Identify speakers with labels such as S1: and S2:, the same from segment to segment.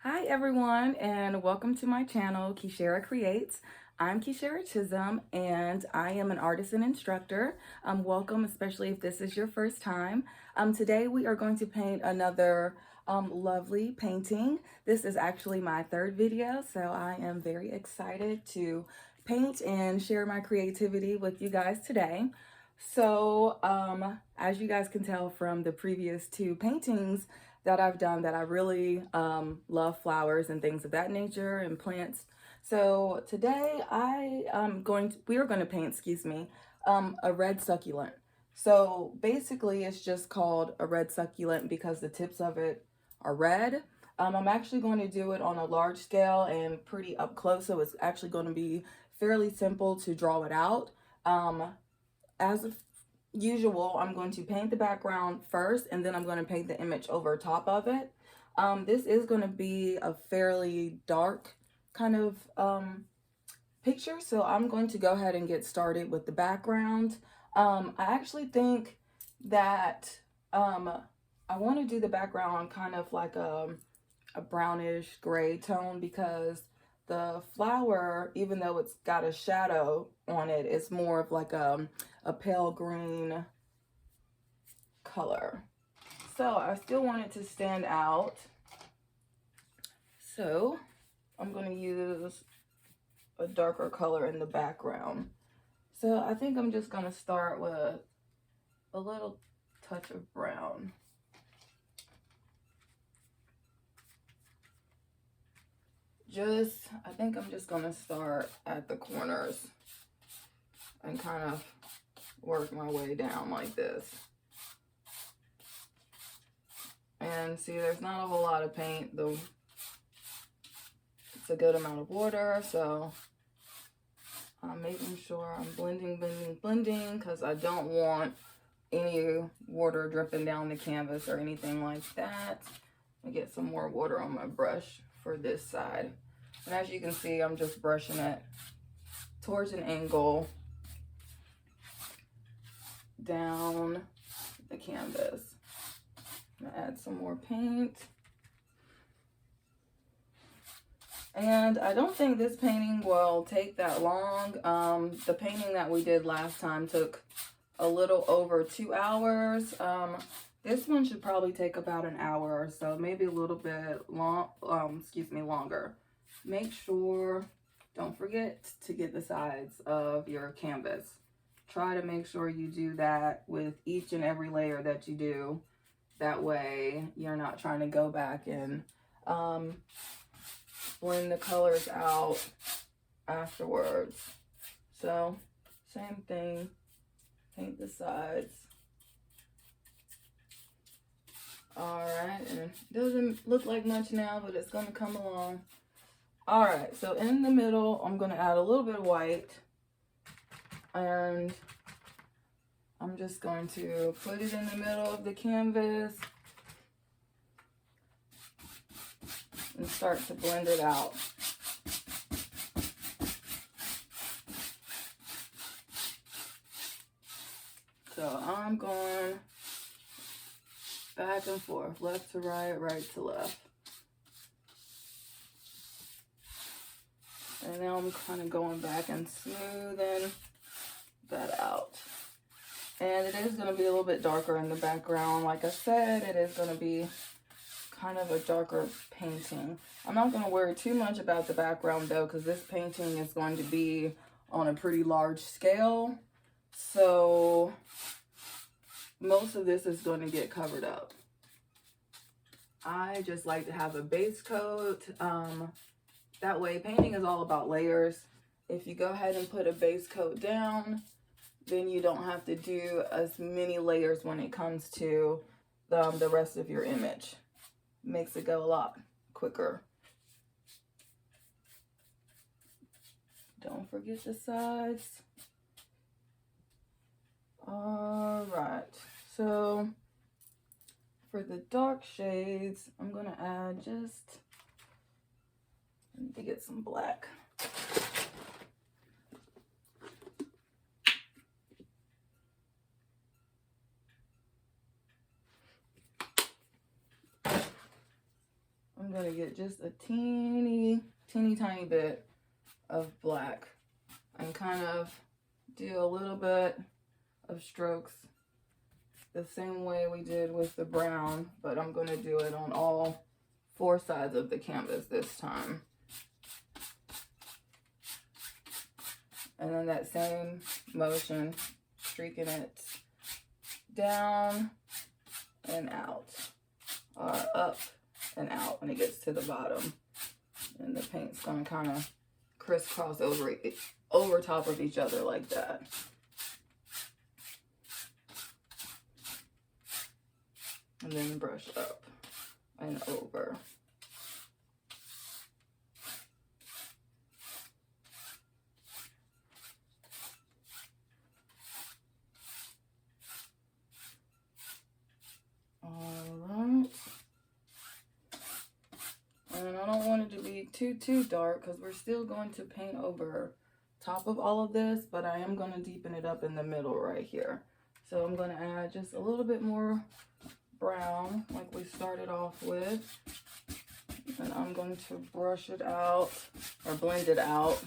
S1: Hi everyone, and welcome to my channel, Kicherra Creates. I'm Kicherra-Chisolm, and I am an artist and instructor. Welcome, especially if this is your first time. Today we are going to paint another lovely painting. This is actually my third video, so I am very excited to paint and share my creativity with you guys today. So, as you guys can tell from the previous two paintings that I've done, that I really love flowers and things of that nature and plants. So today we are going to paint, a red succulent. So basically it's just called a red succulent because the tips of it are red. I'm actually going to do it on a large scale and pretty up close, so it's actually going to be fairly simple to draw it out. As usual, I'm going to paint the background first, and then I'm going to paint the image over top of it. This is going to be a fairly dark kind of picture, so I'm going to go ahead and get started with the background. I actually think that I want to do the background kind of like a brownish gray tone, because the flower, even though it's got a shadow on it, it's more of like a pale green color. So I still want it to stand out. So I'm going to use a darker color in the background. So I think I'm just going to start with a little touch of brown. I think I'm just going to start at the corners and kind of work my way down like this. And see, there's not a whole lot of paint, though it's a good amount of water, so I'm making sure I'm blending, because I don't want any water dripping down the canvas or anything like that. I get some more water on my brush for this side. And as you can see, I'm just brushing it towards an angle down the canvas. I'm gonna add some more paint. And I don't think this painting will take that long. The painting that we did last time took a little over 2 hours. This one should probably take about an hour or so, maybe a little bit longer. Make sure, don't forget to get the sides of your canvas. Try to make sure you do that with each and every layer that you do. That way you're not trying to go back and blend the colors out afterwards. So same thing, paint the sides. All right, and it doesn't look like much now, but it's gonna come along. All right, so in the middle, I'm gonna add a little bit of white, and I'm just going to put it in the middle of the canvas and start to blend it out. So I'm going back and forth, left to right, right to left. And now I'm kind of going back and smoothing that out. And it is going to be a little bit darker in the background. Like I said, it is going to be kind of a darker painting. I'm not going to worry too much about the background though, because this painting is going to be on a pretty large scale. So most of this is going to get covered up. I just like to have a base coat. That way, painting is all about layers. If you go ahead and put a base coat down, then you don't have to do as many layers when it comes to the rest of your image. Makes it go a lot quicker. Don't forget the sides. All right, so for the dark shades, I'm gonna add to get some black. I'm gonna get just a teeny tiny bit of black and kind of do a little bit of strokes the same way we did with the brown, but I'm gonna do it on all 4 sides of the canvas this time. And then that same motion, streaking it down and out, or up and out when it gets to the bottom. And the paint's gonna kind of crisscross over top of each other like that. And then brush up and over. Alright. And I don't want it to be too dark because we're still going to paint over top of all of this, but I am going to deepen it up in the middle right here. So I'm going to add just a little bit more brown like we started off with. And I'm going to brush it out or blend it out.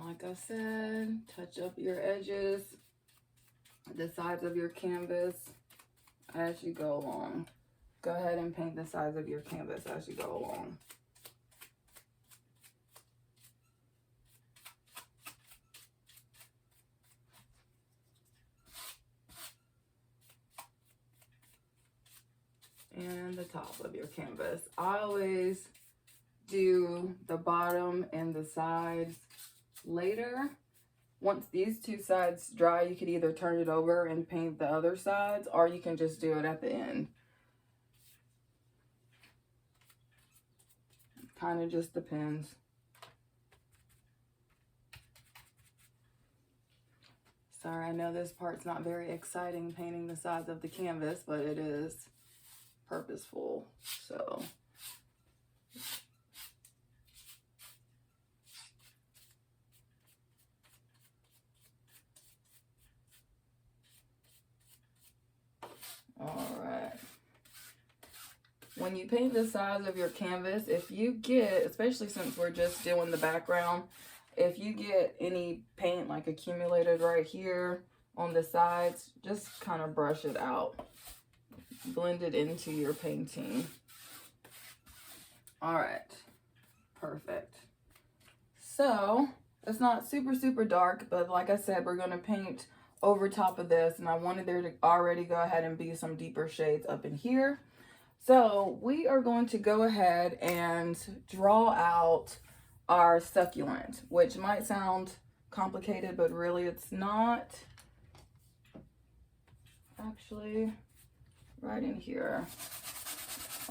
S1: Like I said, touch up your edges, the sides of your canvas as you go along. Go ahead and paint the sides of your canvas as you go along. And the top of your canvas. I always do the bottom and the sides later. Once these 2 sides dry, you could either turn it over and paint the other sides, or you can just do it at the end. Kind of just depends. Sorry, I know this part's not very exciting, painting the sides of the canvas, but it is purposeful, so. All right. When you paint the sides of your canvas, if you get, especially since we're just doing the background, if you get any paint like accumulated right here on the sides, just kind of brush it out. Blend it into your painting. All right. Perfect. So, it's not super dark, but like I said, we're going to paint over top of this, and I wanted there to already go ahead and be some deeper shades up in here. So we are going to go ahead and draw out our succulent, which might sound complicated, but really it's not. Actually, right in here,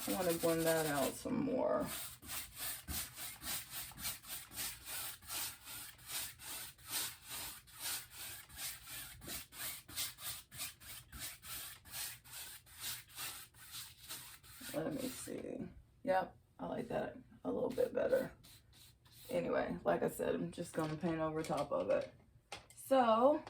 S1: I want to blend that out some more. Let me see. Yep, I like that a little bit better. Anyway, like I said, I'm just going to paint over top of it. So,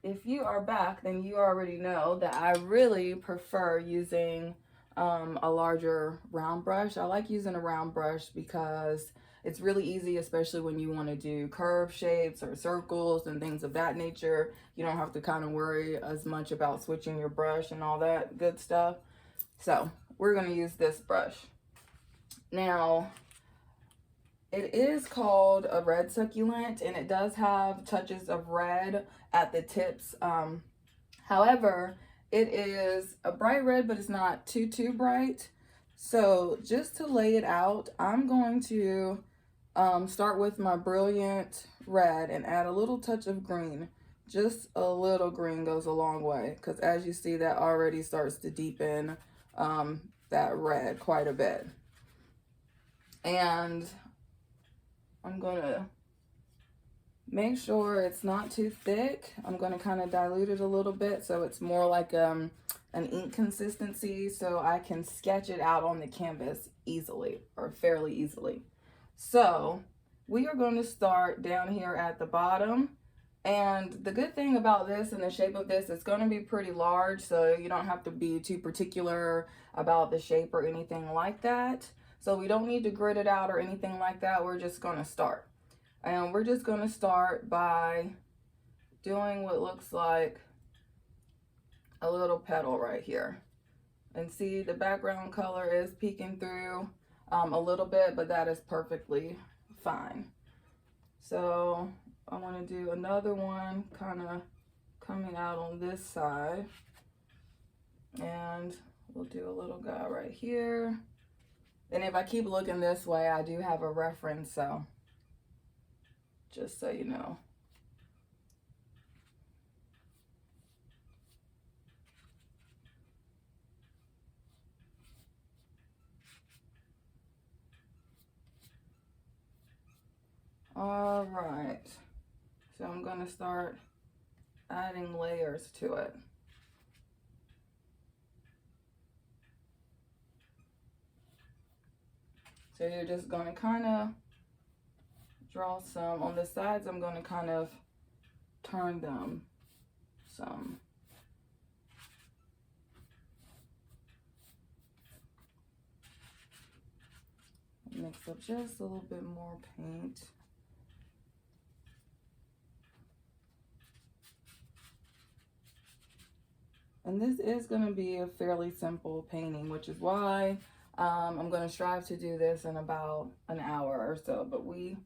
S1: if you are back, then you already know that I really prefer using a larger round brush. I like using a round brush because it's really easy, especially when you want to do curve shapes or circles and things of that nature. You don't have to kind of worry as much about switching your brush and all that good stuff. So we're going to use this brush. Now, it is called a red succulent, and it does have touches of red at the tips. However, it is a bright red, but it's not too bright. So just to lay it out, I'm going to start with my brilliant red and add a little touch of green. Just a little green goes a long way, because as you see, that already starts to deepen that red quite a bit. And I'm gonna Make sure it's not too thick. I'm going to kind of dilute it a little bit so it's more like an ink consistency, so I can sketch it out on the canvas easily, or fairly easily. So we are going to start down here at the bottom. And the good thing about this and the shape of this, it's going to be pretty large, so you don't have to be too particular about the shape or anything like that. So we don't need to grit it out or anything like that. We're just going to start. And we're just going to start by doing what looks like a little petal right here. And see, the background color is peeking through a little bit, but that is perfectly fine. So I want to do another one kind of coming out on this side. And we'll do a little guy right here. And if I keep looking this way, I do have a reference, so just so you know. All right, so I'm going to start adding layers to it. So you're just going to kind of draw some on the sides. I'm going to kind of turn them some. Mix up just a little bit more paint. And this is going to be a fairly simple painting, which is why I'm going to strive to do this in about an hour or so, but we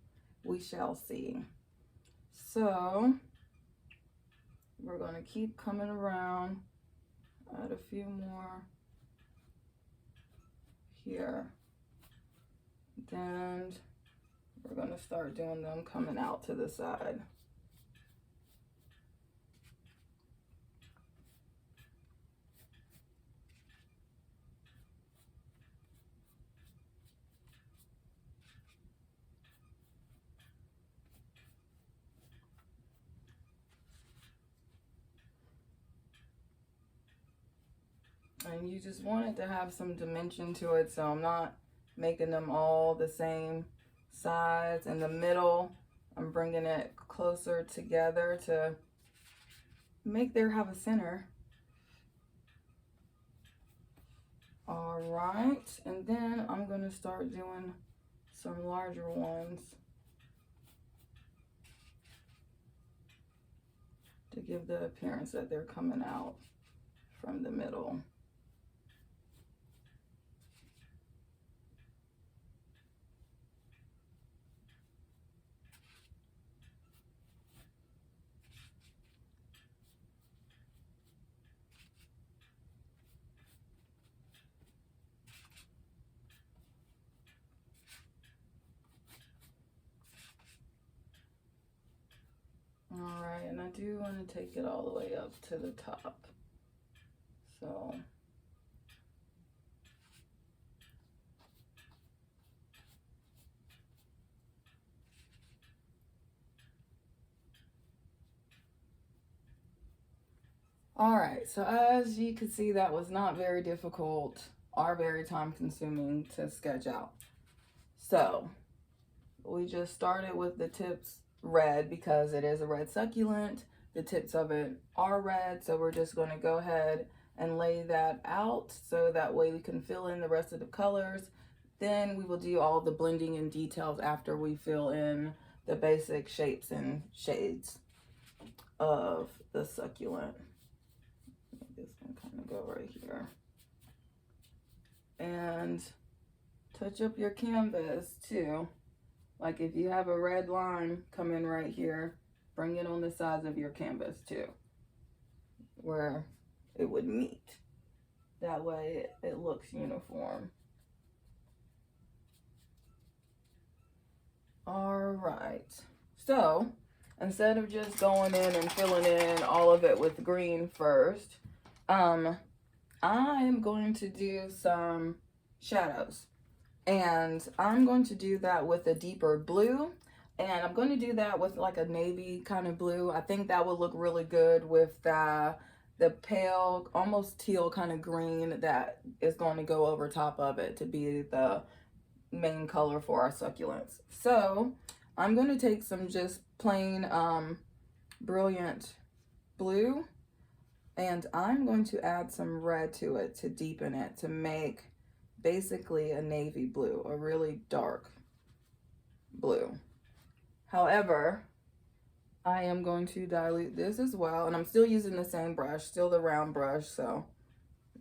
S1: shall see. So we're going to keep coming around, add a few more here. And we're going to start doing them coming out to the side. And you just want it to have some dimension to it, so I'm not making them all the same size. In the middle, I'm bringing it closer together to make there have a center. All right, and then I'm going to start doing some larger ones to give the appearance that they're coming out from the middle. All right, and I do want to take it all the way up to the top. So all right, so as you can see, that was not very difficult or very time consuming to sketch out. So we just started with the tips red because it is a red succulent. The tips of it are red, so we're just going to go ahead and lay that out so that way we can fill in the rest of the colors. Then we will do all the blending and details after we fill in the basic shapes and shades of the succulent. This one kind of go right here. And touch up your canvas too. Like if you have a red line come in right here, bring it on the sides of your canvas too, where it would meet. That way it looks uniform. All right, so instead of just going in and filling in all of it with green first, I'm going to do some shadows. And I'm going to do that with a deeper blue. And I'm going to do that with like a navy kind of blue. I think that would look really good with the pale, almost teal kind of green that is going to go over top of it to be the main color for our succulents. So I'm going to take some just plain brilliant blue, and I'm going to add some red to it to deepen it, to make basically a navy blue, a really dark blue. However, I am going to dilute this as well, and I'm still using the same brush, still the round brush, so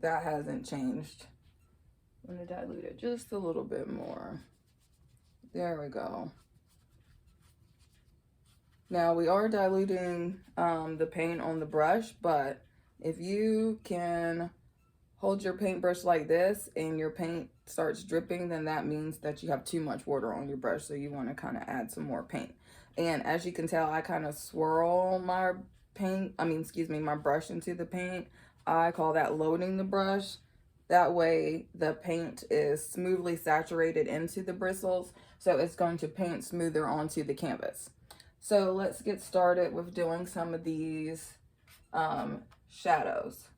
S1: that hasn't changed. I'm going to dilute it just a little bit more. There we go. Now we are diluting the paint on the brush, but if you can hold your paintbrush like this and your paint starts dripping, then that means that you have too much water on your brush, so you want to kind of add some more paint. And as you can tell, I kind of swirl my my brush into the paint. I call that loading the brush. That way the paint is smoothly saturated into the bristles, so it's going to paint smoother onto the canvas. So let's get started with doing some of these shadows.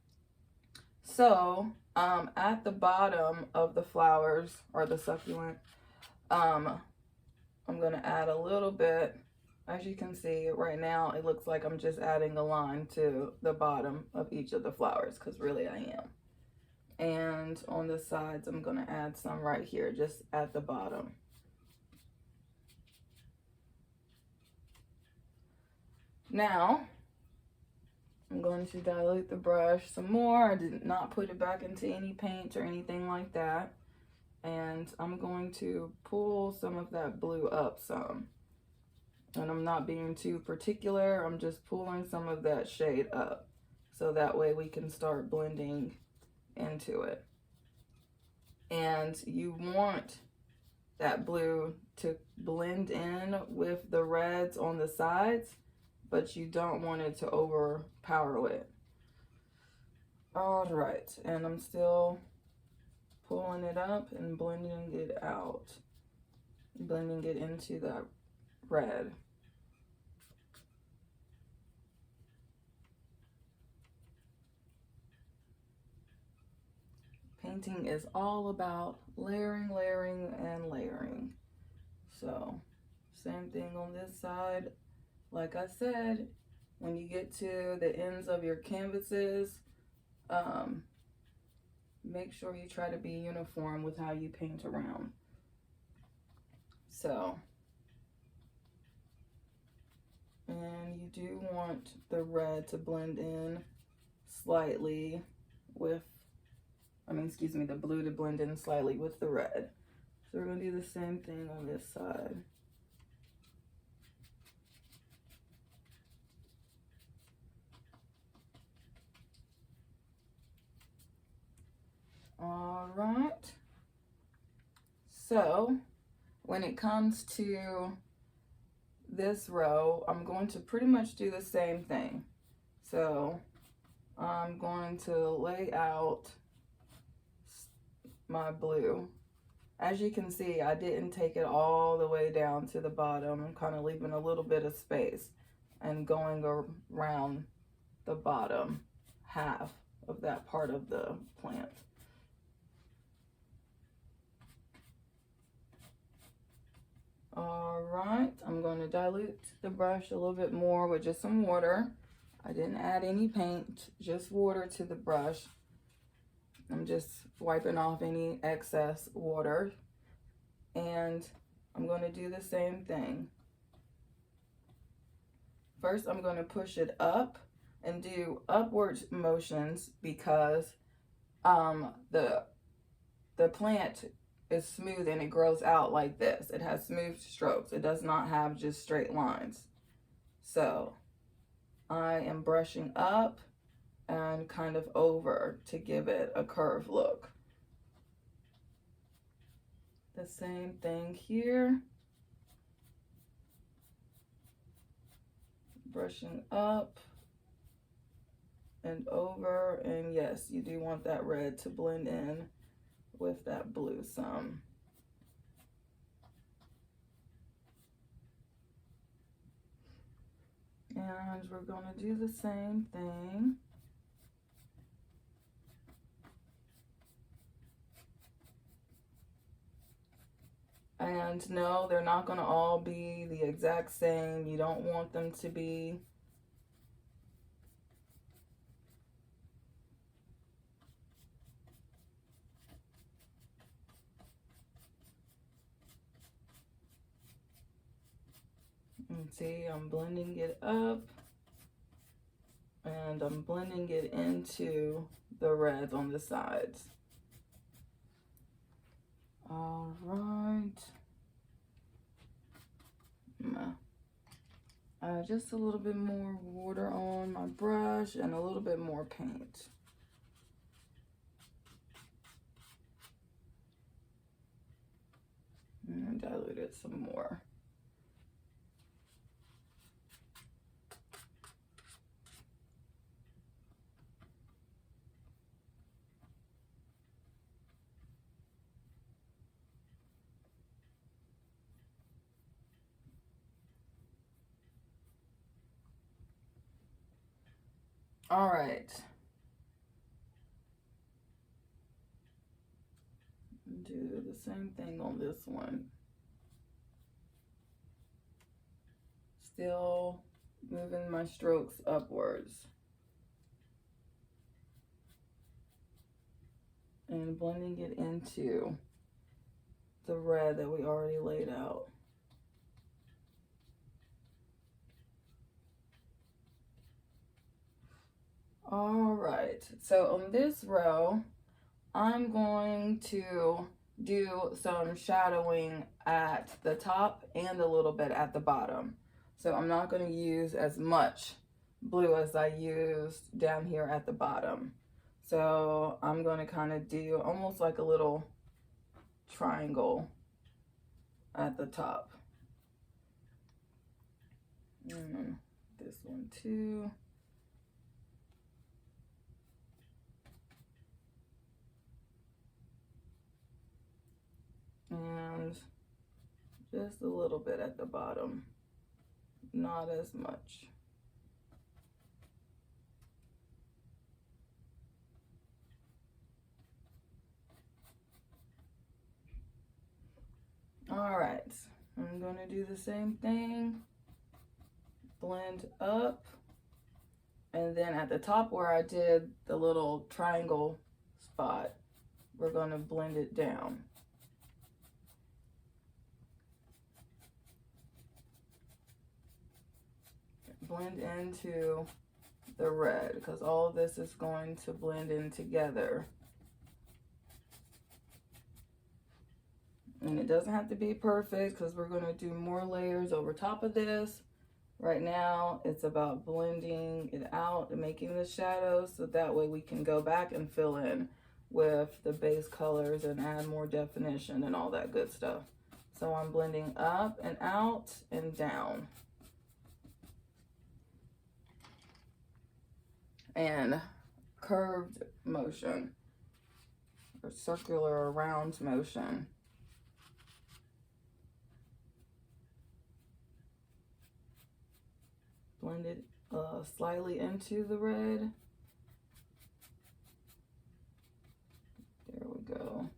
S1: So at the bottom of the flowers or the succulent, I'm going to add a little bit. As you can see right now, it looks like I'm just adding a line to the bottom of each of the flowers, because really I am. And on the sides, I'm going to add some right here, just at the bottom. Now, I'm going to dilute the brush some more. I did not put it back into any paint or anything like that. And I'm going to pull some of that blue up some. And I'm not being too particular. I'm just pulling some of that shade up, so that way we can start blending into it. And you want that blue to blend in with the reds on the sides, but you don't want it to overpower it. All right, and I'm still pulling it up and blending it out, blending it into that red. Painting is all about layering, layering, and layering. So, same thing on this side. Like I said, when you get to the ends of your canvases, make sure you try to be uniform with how you paint around. So, and you do want the red to blend in slightly with, the blue to blend in slightly with the red. So we're going to do the same thing on this side. All right. So when it comes to this row, I'm going to pretty much do the same thing. So I'm going to lay out my blue. As you can see, I didn't take it all the way down to the bottom. I'm kind of leaving a little bit of space and going around the bottom half of that part of the plant. All right, I'm going to dilute the brush a little bit more with just some water. I didn't add any paint, just water to the brush. I'm just wiping off any excess water. And I'm going to do the same thing. First, I'm going to push it up and do upward motions, because the plant is smooth and it grows out like this. It has smooth strokes. It does not have just straight lines. So I am brushing up and kind of over to give it a curved look. The same thing here. Brushing up and over, and yes, you do want that red to blend in with that blue some. And we're going to do the same thing. And no, they're not going to all be the exact same. You don't want them to be. And see, I'm blending it up. And I'm blending it into the reds on the sides. All right. Just a little bit more water on my brush and a little bit more paint. And dilute it some more. All right. Do the same thing on this one. Still moving my strokes upwards. And blending it into the red that we already laid out. All right, so on this row, I'm going to do some shadowing at the top and a little bit at the bottom. So I'm not going to use as much blue as I used down here at the bottom. So I'm going to kind of do almost like a little triangle at the top. And this one too. And just a little bit at the bottom, not as much. All right, I'm going to do the same thing, blend up, and then at the top where I did the little triangle spot, we're going to blend it down. Blend into the red because all of this is going to blend in together. And it doesn't have to be perfect because we're going to do more layers over top of this. Right now, it's about blending it out and making the shadows so that way we can go back and fill in with the base colors and add more definition and all that good stuff. So I'm blending up and out and down. And curved motion or circular or round motion. Blend it slightly into the red. There we go.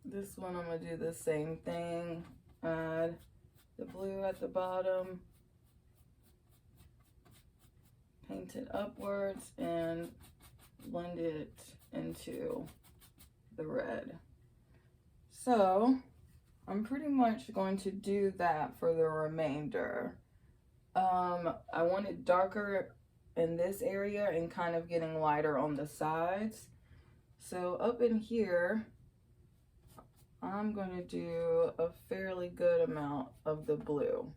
S1: This one I'm going to do the same thing. Add the blue at the bottom. Paint it upwards and blend it into the red. So I'm pretty much going to do that for the remainder. I want it darker in this area and kind of getting lighter on the sides. So up in here, I'm going to do a fairly good amount of the blue.